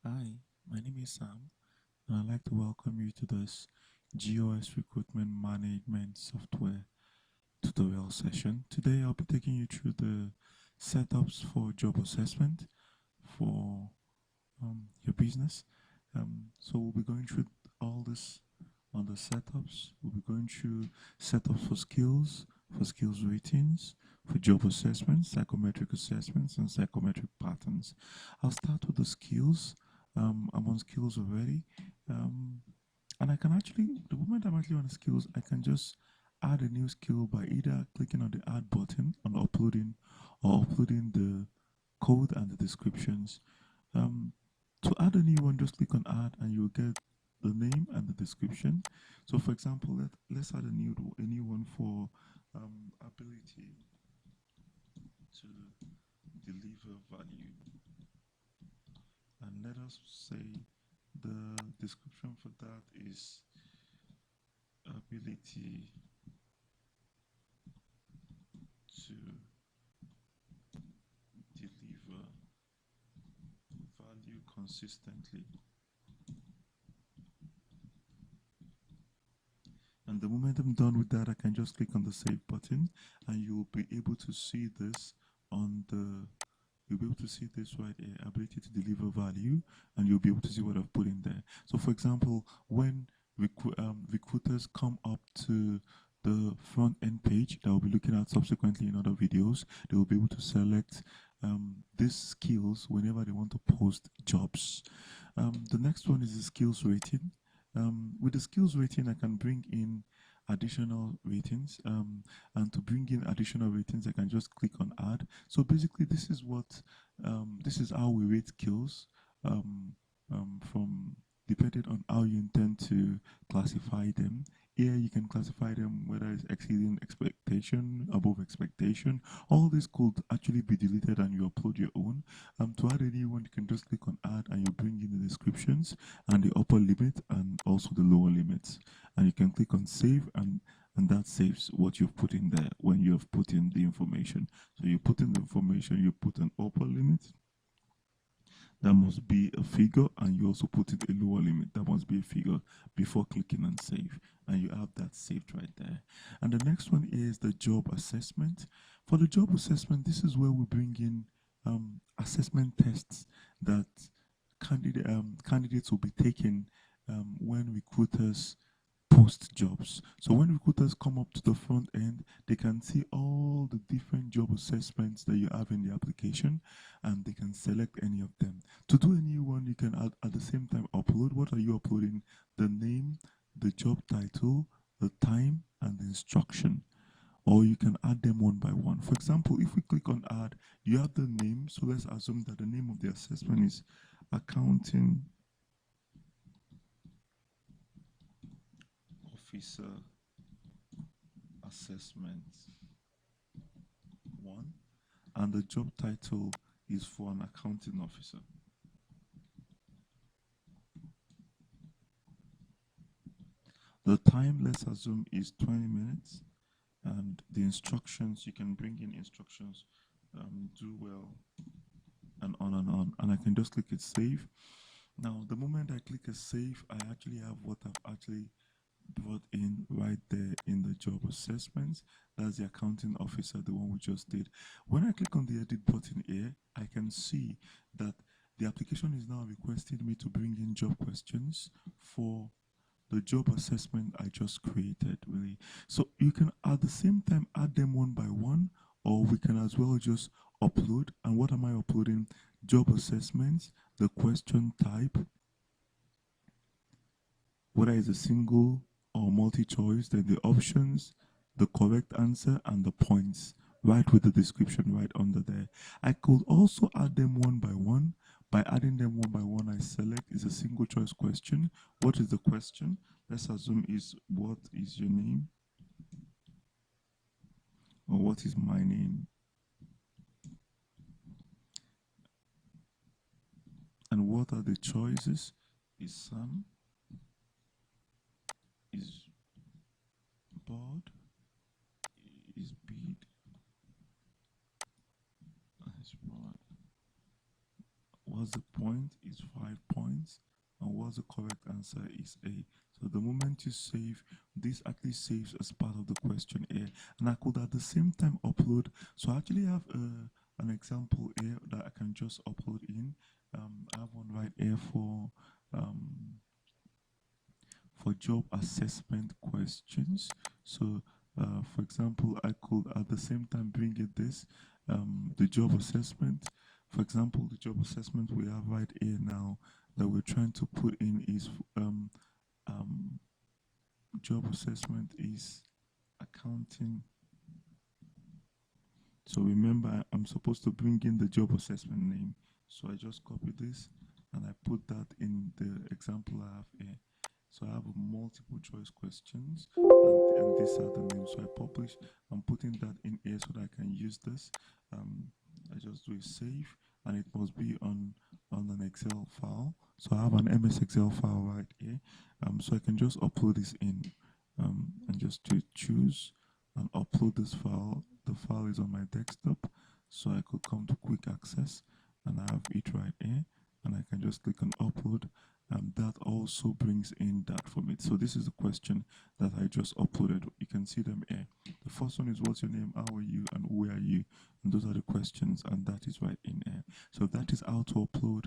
Hi, my name is Sam, and I'd like to welcome you to this GOS Recruitment Management Software tutorial session. Today, I'll be taking you through the setups for job assessment for your business. So we'll be going through all this on the setups. We'll be going through setups for skills ratings, for job assessments, psychometric assessments, and psychometric patterns. I'll start with the skills. I'm on skills already. And I can actually, the moment I'm actually on the skills, I can just add a new skill by either clicking on the add button and uploading or uploading the code and the descriptions. Um, to add a new one, just click on add and you'll get the name and the description. So for example, let's add a new one for ability to deliver value. And let us say the description for that is ability to deliver value consistently. And the moment I'm done with that, I can just click on the save button and you'll be able to see this on the you'll be able to see this right here, ability to deliver value, and you'll be able to see what I've put in there. So for example, when recruiters come up to the front end page that we'll be looking at subsequently in other videos, they will be able to select these skills whenever they want to post jobs. The next one is the skills rating. With the skills rating, I can bring in additional ratings, and to bring in additional ratings I can just click on add. So basically this is how we rate skills, from depending on how you intend to classify them. Here you can classify them whether it's exceeding expectation, above expectation. All this could actually be deleted and you upload your own. To add a new one, you can just click on add and you bring in the descriptions and the upper limit and also the lower limits. And you can click on save and that saves what you've put in there when you have put in the information. So you put in the information, you put an upper limit, that must be a figure, and you also put it a lower limit, that must be a figure, before clicking on save, and you have that saved right there. And the next one is the job assessment. For the job assessment, this is where we bring in assessment tests that candidates will be taking when recruiters post jobs. So when recruiters come up to the front end, they can see all the different job assessments that you have in the application and they can select any of them. To do a new one, you can at the same time upload. What are you uploading? The name, the job title, the time, and the instruction. Or you can add them one by one. For example, if we click on add, you have the name. So let's assume that the name of the assessment is accounting officer assessment 1, and the job title is for an accounting officer. The time, let's assume, is 20 minutes, and the instructions, you can bring in instructions, do well, and on, and I can just click it save. Now the moment I click a save, I actually have what I've actually brought in right there in the job assessments. That's the accounting officer, the one we just did. When I click on the edit button here, I can see that the application is now requesting me to bring in job questions for the job assessment I just created, really. So you can at the same time add them one by one, or we can as well just upload. And what am I uploading? Job assessments, the question type, whether it's a single or multi-choice, then the options, the correct answer, and the points, right with the description right under there. I could also add them one by one. By adding them one by one, I select is a single choice question. What is the question? Let's assume is what is your name? Or what is my name? And what are the choices? Is Sam? Is bored? Is bead? Is rod? What's the point? Is 5 points. what's the correct answer is A. So the moment you save, this actually saves as part of the question A. And I could at the same time upload. So I actually have an example here that I can just upload in. I have one right here for job assessment questions. So for example, I could at the same time bring in this, the job assessment. For example, the job assessment we have right here now that we're trying to put in is job assessment is accounting. So remember, I'm supposed to bring in the job assessment name. So I just copy this and I put that in the example I have here. So I have multiple choice questions and these are the names. So I publish, I'm putting that in here so that I can use this. I just do a save and it must be on an Excel file. So I have an MS Excel file right here. So I can just upload this in and just to choose and upload this file. The file is on my desktop, so I could come to quick access and I have it right here and I can just click on upload, and that also brings in that from it. So this is the question that I just uploaded. You can see them here. The first one is what's your name, how are you, and where are you, and those are the questions, and that is right in here. So that is how to upload,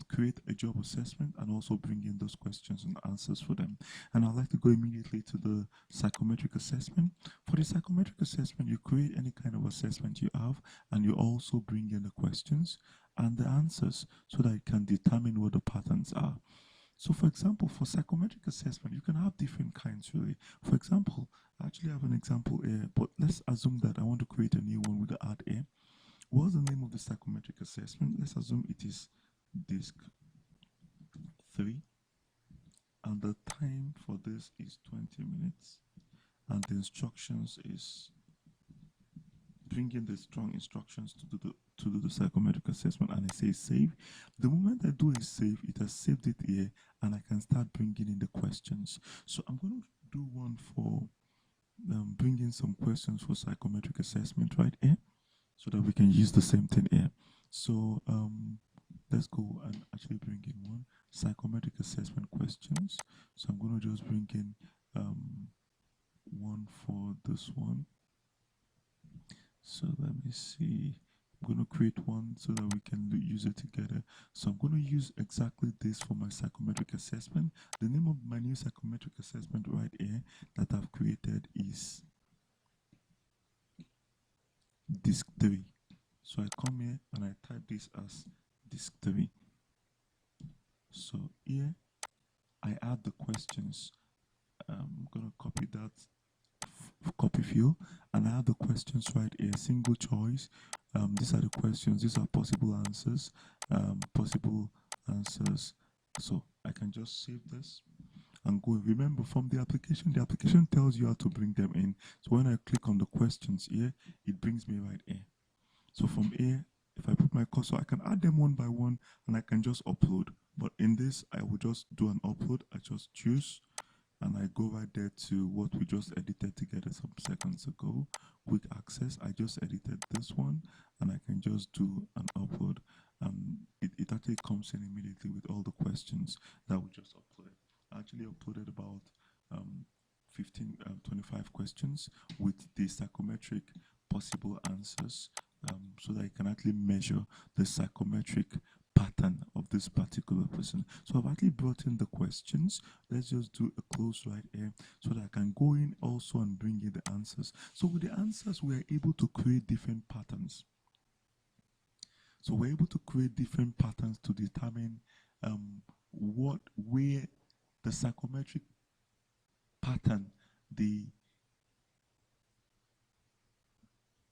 create a job assessment and also bring in those questions and answers for them. And I'd like to go immediately to the psychometric assessment. For the psychometric assessment, you create any kind of assessment you have and you also bring in the questions and the answers so that it can determine what the patterns are. So for example, for psychometric assessment, you can have different kinds really. For example, I actually have an example here, but let's assume that I want to create a new one with the add A. What's the name of the psychometric assessment? Let's assume it is disc 3. And the time for this is 20 minutes. And the instructions is bring in the strong instructions to do the psychometric assessment, and I say save. The moment I do a save, it has saved it here and I can start bringing in the questions. So I'm going to do one for bringing some questions for psychometric assessment right here so that we can use the same thing here. So let's go and actually bring in one psychometric assessment questions. So I'm going to just bring in one for this one. So let me see. I'm going to create one so that we can use it together. So I'm going to use exactly this for my psychometric assessment. The name of my new psychometric assessment right here that I've created is Disc 3. So I come here and I type this as Disc 3. So here I add the questions. I'm going to copy that copy field and I have the questions right here, single choice. These are the questions, these are possible answers. So I can just save this and go. Remember, from the application tells you how to bring them in. So when I click on the questions here, it brings me right here. So from here, if I put my cursor, I can add them one by one and I can just upload. But in this, I will just do an upload. I just choose and I go right there to what we just edited together some seconds ago. Quick access, I just edited this one and I can just do an upload. It actually comes in immediately with all the questions that we just uploaded. I actually uploaded about 25 questions with the psychometric possible answers, so that you can actually measure the psychometric pattern of this particular person. So I've actually brought in the questions. Let's just do a close right here so that I can go in also and bring in the answers. So with the answers, we are able to create different patterns. So we're able to create different patterns to determine where the psychometric pattern the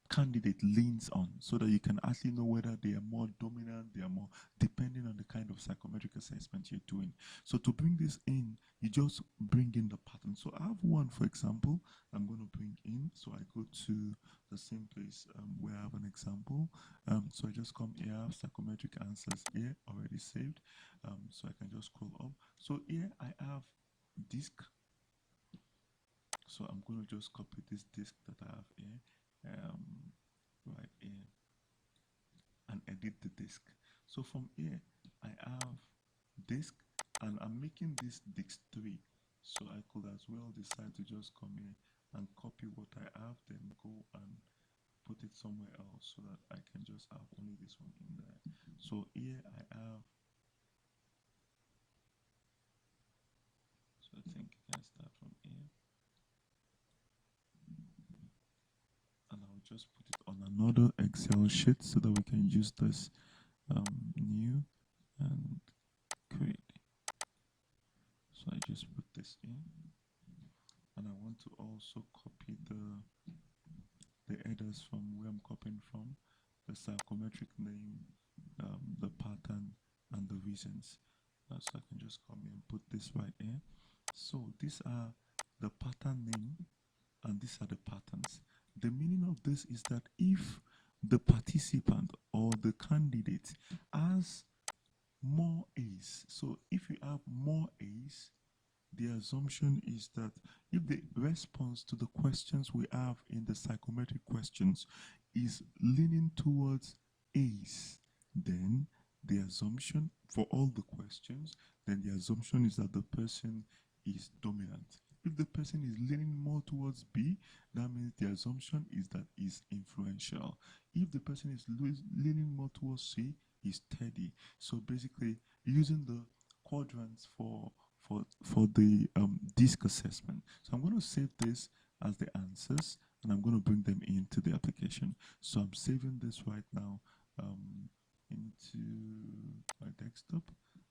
candidate leans on, so that you can actually know whether they are more dominant, they are more, depending on the kind of psychometric assessment you're doing. So to bring this in, you just bring in the pattern. So I have one, for example, I'm going to bring in. So I go to the same place where I have an example. So I just come here, I have psychometric answers here already saved. So I can just scroll up. So here I have disc. So I'm going to just copy this disc that I have here. Right here and edit the disk. So from here I have disk and I'm making this dix 3, so I could as well decide to just come here and copy what I have, then go and put it somewhere else so that I can just have only this one in there. So here I have, so I think I can start from here, and I'll just put it on another Excel sheet so that we can use this new and create. So I just put this in, and I want to also copy the headers from where I'm copying from, the psychometric name, the pattern, and the reasons. So I can just come here and put this right here. So these are the pattern name, and these are the patterns. The meaning of this is that if the participant or the candidate has more A's, so if you have more A's, the assumption is that if the response to the questions we have in the psychometric questions is leaning towards A's, then the assumption for all the questions, then the assumption is that the person is dominant. If the person is leaning more towards B, that means the assumption is that is influential. If the person is leaning more towards C, is steady. So basically, using the quadrants for the DISC assessment. So I'm going to save this as the answers, and I'm going to bring them into the application. So I'm saving this right now into my desktop,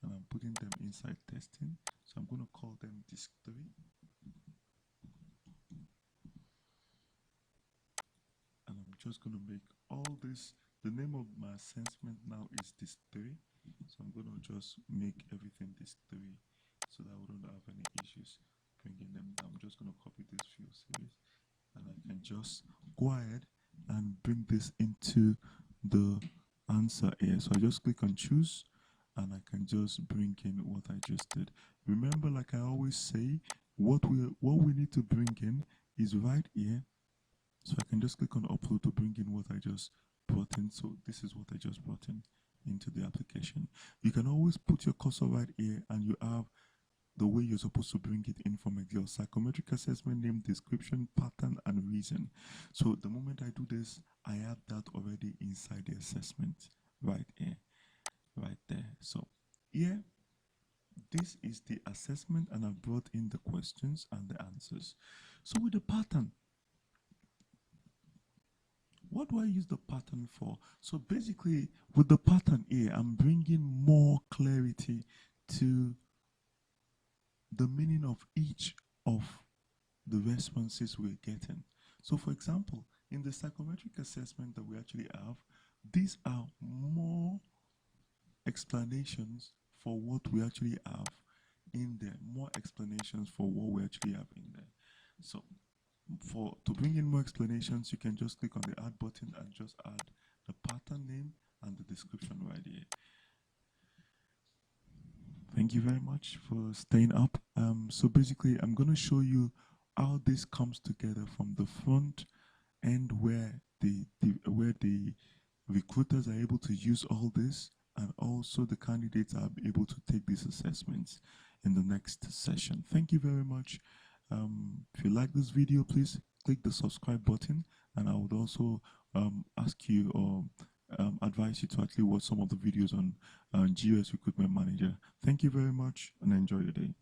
and I'm putting them inside testing. So I'm going to call them DISC 3. And I'm just going to make all this, the name of my assessment now is DISC 3. So I'm going to just make everything DISC 3 so that we don't have any issues bringing them down. I'm just going to copy this field series, and I can just go ahead and bring this into the answer here. So I just click on choose, and I can just bring in what I just did. Remember, like I always say, what we need to bring in is right here. So I can just click on upload to bring in what I just brought in. So this is what I just brought in into the application. You can always put your cursor right here, and you have the way you're supposed to bring it in from your psychometric assessment, name, description, pattern, and reason. So the moment I do this, I have that already inside the assessment right here, right there. So here, this is the assessment, and I've brought in the questions and the answers. So with the pattern, what do I use the pattern for? So basically, with the pattern here, I'm bringing more clarity to the meaning of each of the responses we're getting. So for example, in the psychometric assessment that we actually have, these are more explanations for what we actually have in there, more explanations for what we actually have in there. So to bring in more explanations, you can just click on the add button and just add the pattern name and the description right here. Thank you very much for staying up. So basically, I'm going to show you how this comes together from the front end, where the recruiters are able to use all this, and also the candidates are able to take these assessments in the next session. Thank you very much. If you like this video, please click the subscribe button, and I would also ask you or advise you to actually watch some of the videos on GOS Recruitment Manager. Thank you very much, and enjoy your day.